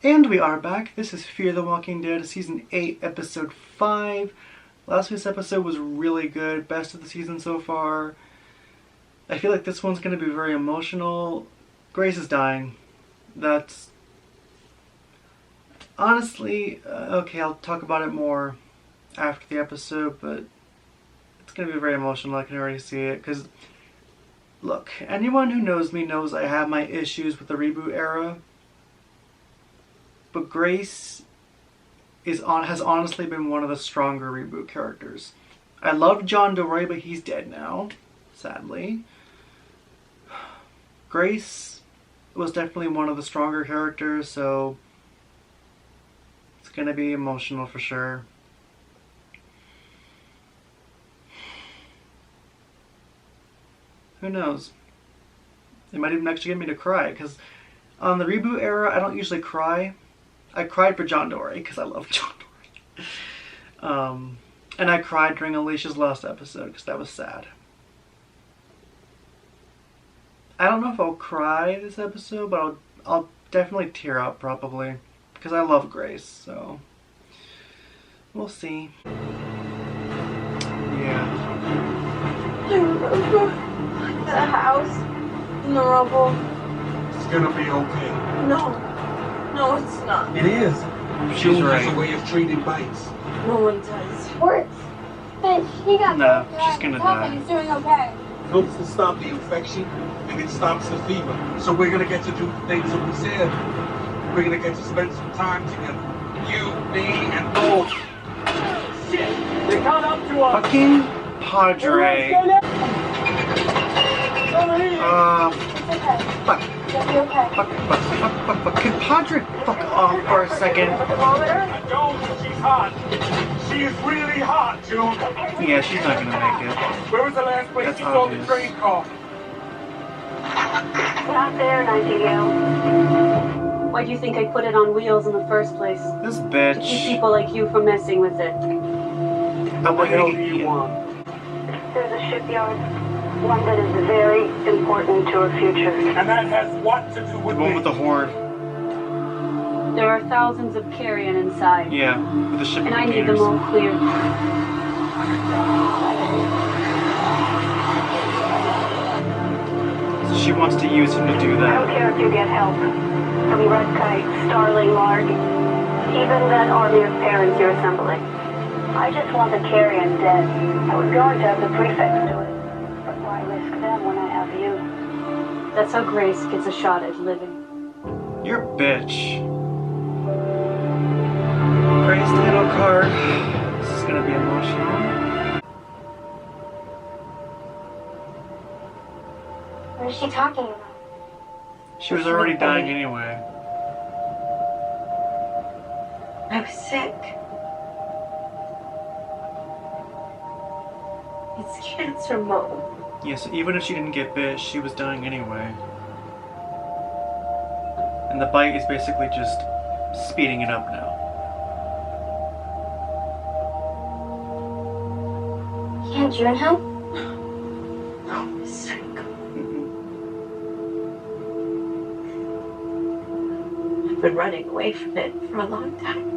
And we are back. This is Fear the Walking Dead, Season 8, Episode 5. Last week's episode was really good. Best of the season so far. I feel like this one's going to be very emotional. Grace is dying. That's... Honestly, okay, I'll talk about it more after the episode, but it's going to be very emotional. I can already see it. Because, look, anyone who knows me knows I have my issues with the reboot era. But Grace has honestly been one of the stronger reboot characters. I love John Dory, but he's dead now, sadly. Grace was definitely one of the stronger characters, so it's gonna be emotional for sure. Who knows? It might even actually get me to cry, because on the reboot era, I don't usually cry. I cried for John Dory because I love John Dory. And I cried during Alicia's last episode because that was sad. I don't know if I'll cry this episode, but I'll definitely tear up probably because I love Grace, so we'll see. Yeah. I remember the house in the rubble. It's gonna be okay. No, it's not. It is. She's right. Has a way of treating bites. No one does. Works. But he got No, bit. she's gonna die. He's doing okay. Helps to stop the infection and it stops the fever. So we're gonna get to do the things that we said. We're gonna get to spend some time together. You, me, and Bo. Shit! They caught up to us! Fucking Padre. Fuck. You'll be okay. Fuck. Can Padre fuck off for a second? I don't, she's hot. She is really hot, June. Yeah, she's not gonna make it. Where was the last place That's you saw the obvious. train car? Not there, Nightingale. Why do you think I put it on wheels in the first place? This To keep bitch. people like you from messing with it. I'm What the hell do waiting. you want? There's a shipyard. One that is very important to our future. And that has what to do The with one me? with the horde. There are thousands of carrion inside. Yeah, with the shipping And I need them containers. all cleared. So she wants to use him to do I don't that. care if you get help. From Red Kite, Starling Lark, even that army of parents you're assembling. I just want the carrion dead. I was going to have the prefects do it. But why risk them when I have you? That's how Grace gets a shot at living. You're a bitch. Grace title card. This is gonna be emotional. What is she talking about? She was already dying anyway. I was sick. It's cancer, Mom. Yes, even if she didn't get bit, she was dying anyway. And the bite is basically just speeding it up now. Can't June help? No, I'm sick. I've been running away from it for a long time.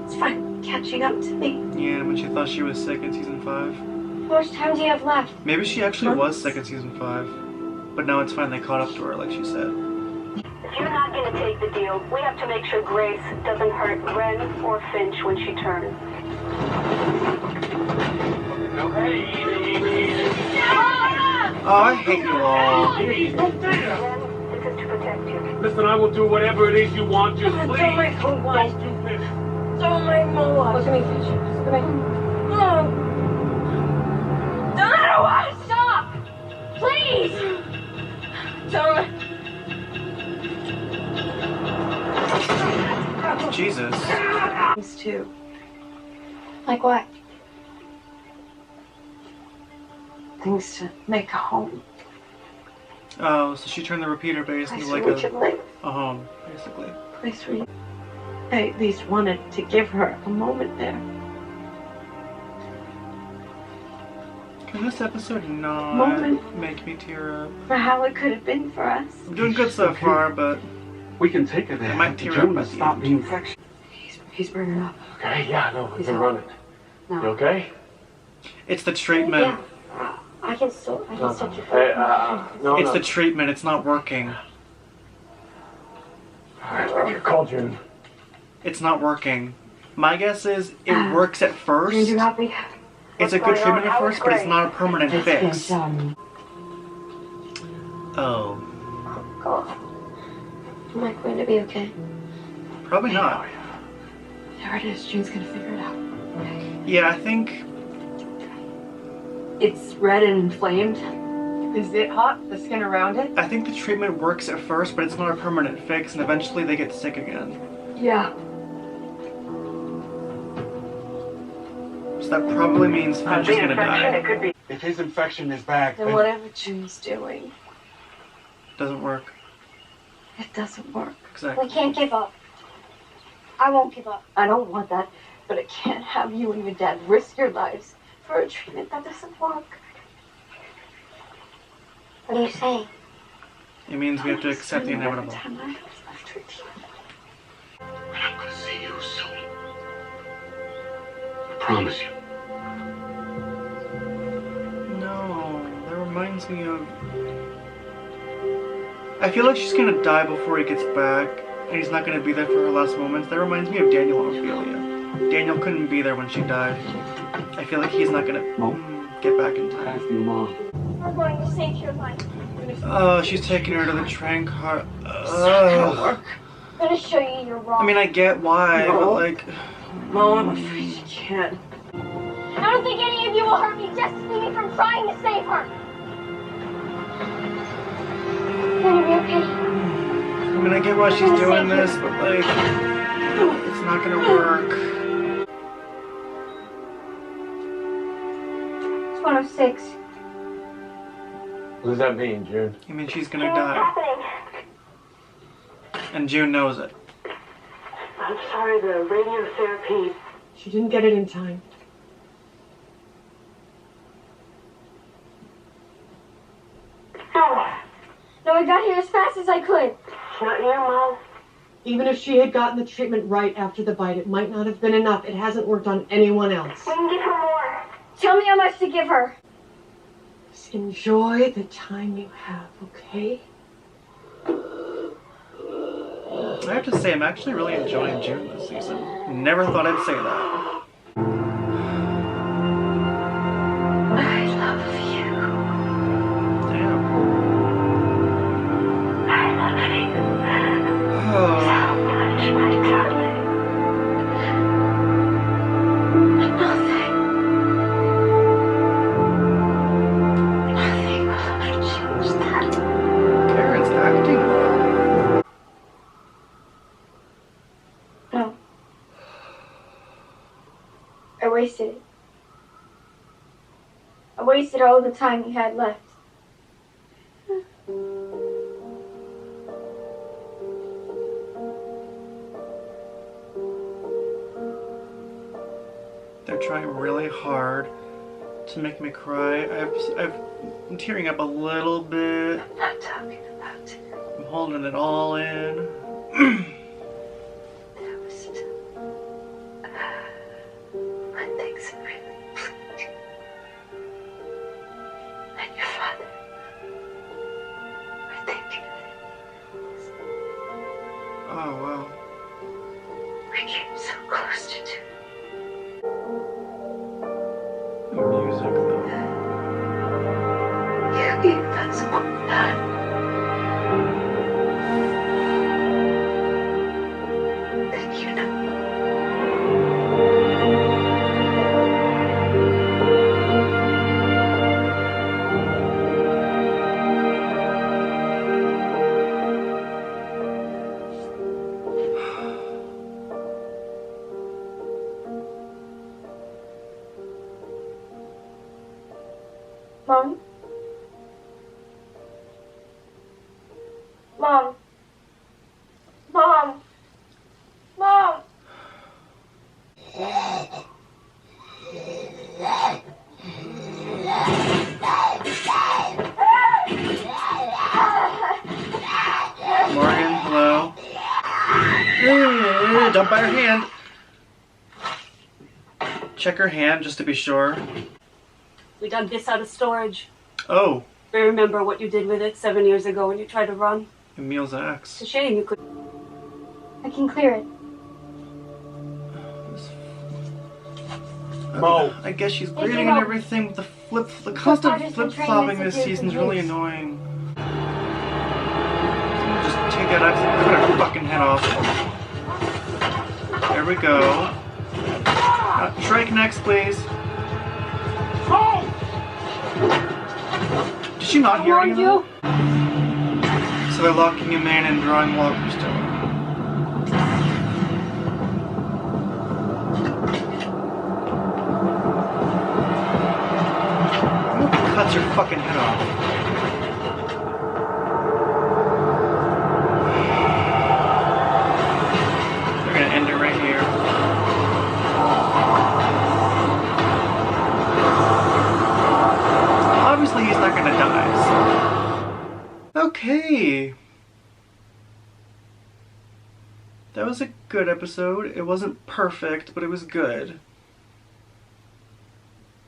It's finally catching up to me. Yeah, when she thought she was sick in season 5. How much time do you have left? Maybe she actually was sick in season 5. But now it's finally caught up to her, like she said. If you're not going to take the deal, we have to make sure Grace doesn't hurt Ren or Finch when she turns. Oh, I hate you all. Please, don't do that. This is to protect you. Listen, I will do whatever it is you want. Just Don't please, make her watch. don't do this. Don't make me watch. Look at me, Finch. Look at me. No. Don't let her watch. Stop. Please. Don't. Jesus. Things too. Like what? Things to make a home. Oh, so she turned the repeater base Place into where like we could live. a home, basically. A place where I at least wanted to give her a moment there. Can this episode not moment make me tear up? for how it could have been for us. I'm doing good so far, but We can take her there. I might tear June up to at the stop end. the infection. He's burning up. Okay, yeah, no, we've He's been out. running. No. You okay? it's the treatment. Yeah. I can still check Hey, no, It's no. the treatment. It's not working. Alright, okay, call June. It's not working. My guess is it works at first. Are you happy? It's a good treatment at first, but it's not a permanent fix. It's, Oh, God. Am I going to be okay? probably not. there it is. June's gonna figure it out. Yeah, I think It's red and inflamed. Is it hot? The skin around it? the treatment works at first, but it's not a permanent fix, and eventually they get sick again. Yeah. So that probably means Finch is gonna die. could be. If his infection is back, And then whatever June's doing, Doesn't work. it doesn't work. Exactly. We can't give up. I won't give up. I don't want that, but I can't have you and your dad risk your lives for a treatment that doesn't work. What are you saying? It means we have to accept the inevitable. Every time I have left with you. I'm gonna see you soon. I promise you. No, that reminds me of... I feel like she's gonna die before he gets back, and he's not gonna be there for her last moments. That reminds me of Daniel and Ophelia. Daniel couldn't be there when she died. I feel like he's not gonna get back in time. Ask your mom. I'm going to save your life. Oh, she's taking her to the train car. I'm going to show you you're wrong. I mean, I get why, but No. like... Mom, I'm afraid you can't. I don't think any of you will hurt me just to keep me from trying to save her. It's going to be okay. I mean, I get why she's doing this, but like... It's not gonna work. It's 106. What does that mean, June? I mean, she's gonna die. And June knows it. I'm sorry, the radiotherapy. She didn't get it in time. No, I got here as fast as I could. It's not your mom. Even if she had gotten the treatment right after the bite, it might not have been enough. It hasn't worked on anyone else. We can give her more. Tell me how much to give her. Just enjoy the time you have, okay? I have to say, I'm actually really enjoying June this season. Never thought I'd say that. I love you. Damn. I love you. Oh. So much, my darling. Nothing will ever change that. Karen's acting well. No. I wasted it. I wasted all the time you had left. They're trying really hard to make me cry. I'm tearing up a little bit. I'm not talking about it. I'm holding it all in. That was when things are really bleak. And your father were thinking Oh, wow. we came so close to do. The music, though. You gave us more time. Than you know. Mom? Mom? Mom? Mom? by her hand. Check her hand just to be sure. We dug this out of storage. Oh, I remember what you did with it 7 years ago when you tried to run. Emil's It's axe. a shame you could. I can clear it. Mo. I guess she's Thank bleeding you, and Mo. everything. The constant Roger's been flip flopping training us this to do season's for really years. annoying. Just take that axe and cut her fucking head off. There we go. Shrike next, please. Mo! Did she not hear warned you? So they're locking him in and drawing walkers to him. Cuts her fucking head off. They're gonna end it right here. Obviously he's not gonna die, so. Okay. That was a good episode. It wasn't perfect, but it was good.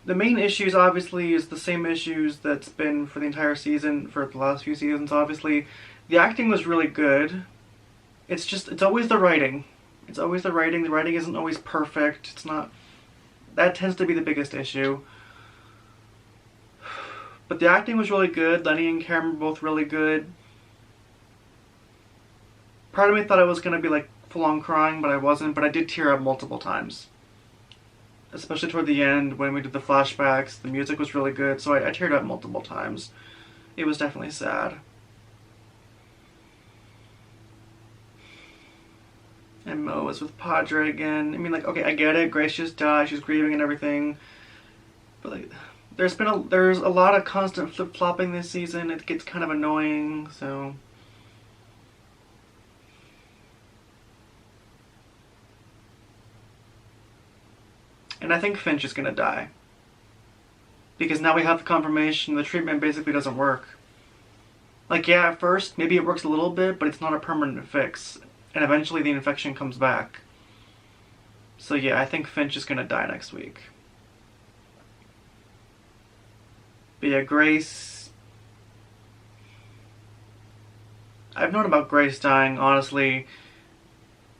The main issues, obviously, is the same issues that's been for the entire season, for the last few seasons, obviously. The acting was really good. It's always the writing. It's always the writing. The writing isn't always perfect. It's not... That tends to be the biggest issue. But the acting was really good. Lenny and Cameron were both really good. Part of me thought I was going to be, like, full-on crying, but I wasn't. But I did tear up multiple times. Especially toward the end, when we did the flashbacks, the music was really good, so I teared up multiple times. It was definitely sad. And Mo was with Padre again. I mean, like, okay, I get it, Grace just died, she's grieving and everything. But, like, there's a lot of constant flip-flopping this season, it gets kind of annoying, so... And I think Finch is gonna die. Because now we have the confirmation the treatment basically doesn't work. Like, yeah, at first, maybe it works a little bit, but it's not a permanent fix. And eventually the infection comes back. So yeah, I think Finch is gonna die next week. But yeah, Grace... I've known about Grace dying, honestly,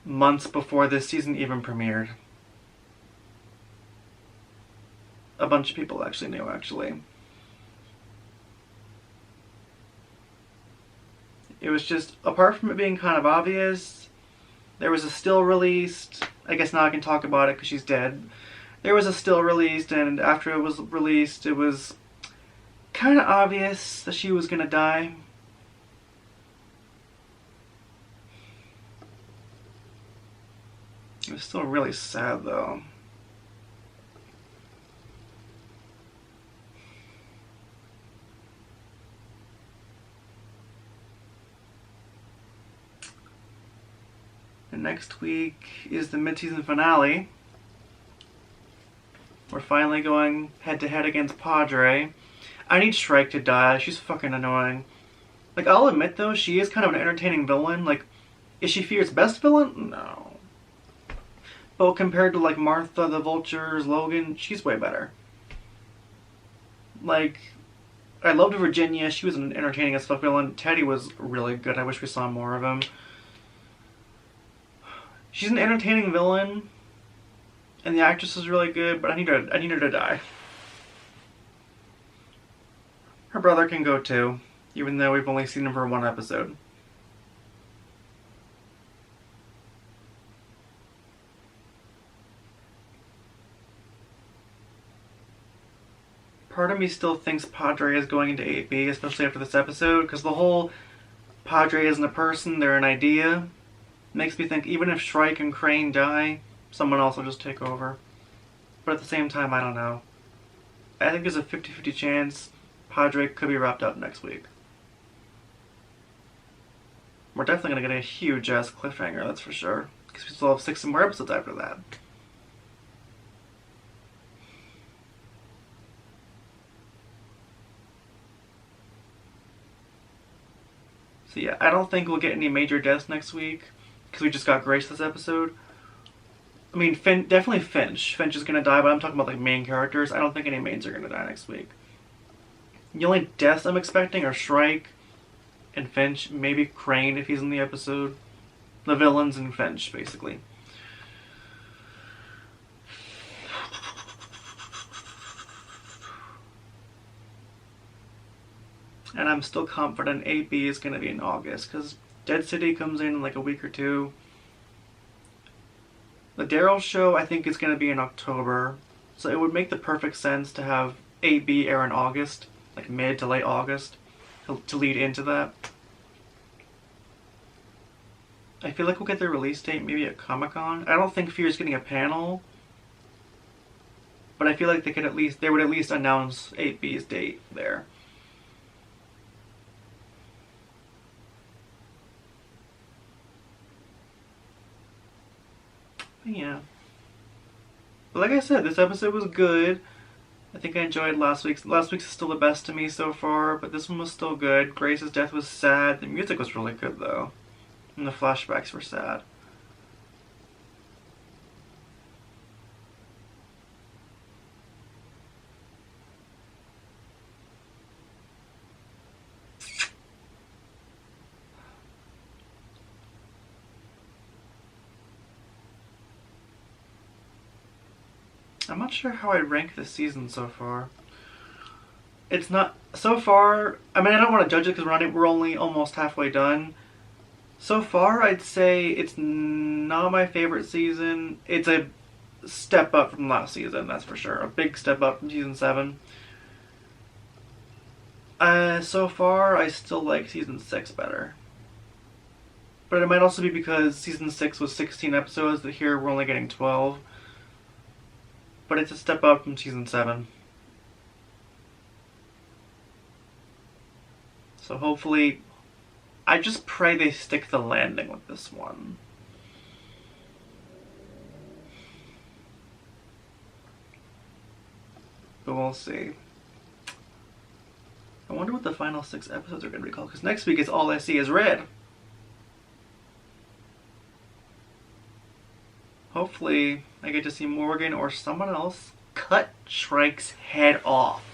months before this season even premiered. A bunch of people actually knew, actually. It was just, apart from it being kind of obvious, there was a still released, I guess now I can talk about it because she's dead. There was a still released, and after it was released, it was kind of obvious that she was gonna die. It was still really sad, though. And next week is the mid-season finale. We're finally going head-to-head against Padre. I need Shrike to die. She's fucking annoying. Like, I'll admit, though, she is kind of an entertaining villain. Like, is she Fear's best villain? No. But compared to, like, Martha, the Vultures, Logan, she's way better. Like, I loved Virginia. She was an entertaining as fuck villain. Teddy was really good. I wish we saw more of him. She's an entertaining villain, and the actress is really good, but I need her to die. Her brother can go too, even though we've only seen him for one episode. Part of me still thinks Padre is going into 8B, especially after this episode, because the whole Padre isn't a person, they're an idea. Makes me think even if Shrike and Crane die, someone else will just take over. But at the same time, I don't know. I think there's a 50-50 chance Padre could be wrapped up next week. We're definitely going to get a huge-ass cliffhanger, that's for sure. Because we still have 6 more episodes after that. So yeah, I don't think we'll get any major deaths next week. Because we just got Grace this episode. I mean, definitely Finch. Finch is gonna die, but I'm talking about like main characters. I don't think any mains are gonna die next week. The only deaths I'm expecting are Shrike and Finch, maybe Crane if he's in the episode. The villains and Finch, basically. And I'm still confident 8B is going to be in August, because Dead City comes in like a week or two. The Daryl show, I think, is going to be in October. So it would make the perfect sense to have 8B air in August, like mid to late August, to lead into that. I feel like we'll get their release date maybe at Comic-Con. I don't think Fear's getting a panel, but I feel like they would at least announce 8B's date there. But yeah. But like I said, this episode was good. I think I enjoyed last week's. Last week's is still the best to me so far, but this one was still good. Grace's death was sad. The music was really good though. And the flashbacks were sad. I'm not sure how I'd rank this season so far. It's not so far. I mean, I don't want to judge it because we're only almost halfway done. So far, I'd say it's not my favorite season. It's a step up from last season, that's for sure. A big step up from season 7. So far, I still like season 6 better. But it might also be because season 6 was 16 episodes, that here we're only getting 12. But it's a step up from season 7. So hopefully, I just pray they stick the landing with this one. But we'll see. I wonder what the final 6 episodes are going to be called, because next week is All I See Is Red. Hopefully, I get to see Morgan or someone else cut Shrike's head off.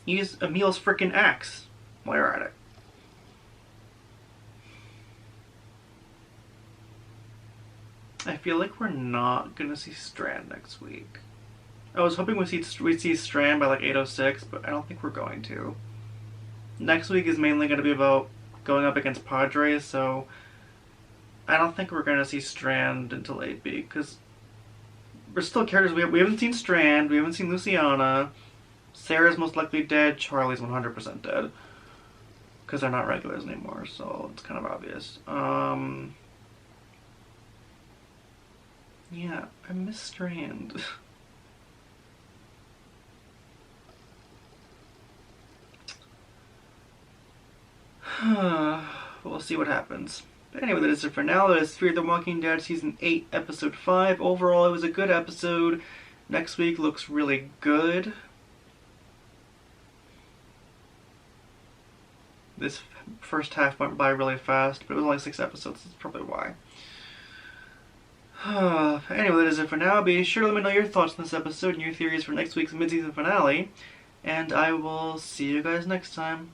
Use Emil's freaking axe while you're at it. I feel like we're not gonna see Strand next week. I was hoping we'd see Strand by like 8:06, but I don't think we're going to. Next week is mainly gonna be about going up against Padres, so I don't think we're going to see Strand until 8B, because we're still characters. We haven't seen Strand, we haven't seen Luciana. Sarah's most likely dead, Charlie's 100% dead. Because they're not regulars anymore, so it's kind of obvious. Yeah, I miss Strand. We'll see what happens. But anyway, that is it for now. That is Fear the Walking Dead Season 8, Episode 5. Overall, it was a good episode. Next week looks really good. This first half went by really fast, but it was only 6 episodes. That's probably why. Anyway, that is it for now. Be sure to let me know your thoughts on this episode and your theories for next week's mid-season finale. And I will see you guys next time.